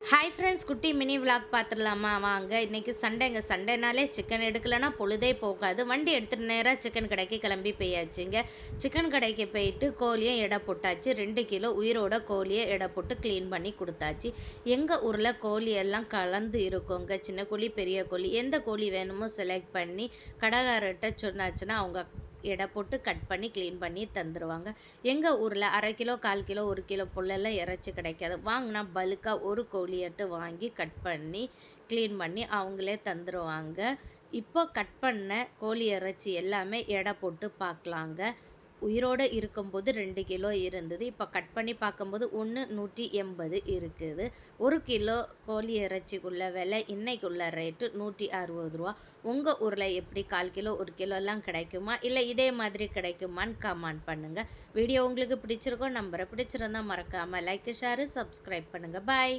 Hi friends, குட்டி mini vlog பார்த்துடலாமா? வாங்க. இன்றைக்கி சண்டேங்க. சண்டேனாலே சிக்கன் எடுக்கலைன்னா பொழுதே போகாது. வண்டி எடுத்துகிட்டு நேராக சிக்கன் கடைக்கு கிளம்பி போயாச்சுங்க. சிக்கன் கடைக்கு போயிட்டு கோழியை எடை போட்டாச்சு. 2 கிலோ உயிரோட கோழியை எடை போட்டு க்ளீன் பண்ணி கொடுத்தாச்சு. எங்கள் ஊரில் கோழியெல்லாம் கலந்து இருக்குங்க. சின்ன கோழி, பெரிய கோழி, எந்த கோழி வேணுமோ செலக்ட் பண்ணி கடைக்காரர்கிட்ட சொன்னாச்சுன்னா அவங்க எடை போட்டு கட் பண்ணி க்ளீன் பண்ணி தந்துடுவாங்க. எங்கள் ஊரில் 1/2 கிலோ, 1/4 கிலோ, 1 கிலோ புல்லெல்லாம் இறைச்சி கிடைக்காது. வாங்கினா பல்காக ஒரு கோழியட்டு வாங்கி கட் பண்ணி க்ளீன் பண்ணி அவங்களே தந்துடுவாங்க. இப்போ கட் பண்ண கோழி இறைச்சி எல்லாமே எடை போட்டு பார்க்கலாங்க. உயிரோடு இருக்கும்போது 2 கிலோ இருந்தது. இப்போ கட் பண்ணி பார்க்கும்போது 180 இருக்குது. 1 கிலோ கோழி இறைச்சிக்குள்ள விலை இன்னைக்குள்ள ரேட்டு ரூ. 160. உங்கள் ஊரில் எப்படி 1/4 கிலோ, 1 கிலோலாம் கிடைக்குமா, இல்லை இதே மாதிரி கிடைக்குமான்னு கமெண்ட் பண்ணுங்கள். வீடியோ உங்களுக்கு பிடிச்சிருக்கோம் நம்புகிறேன். பிடிச்சிருந்தா மறக்காமல் லைக், ஷேரு, சப்ஸ்கிரைப் பண்ணுங்கள். பாய்.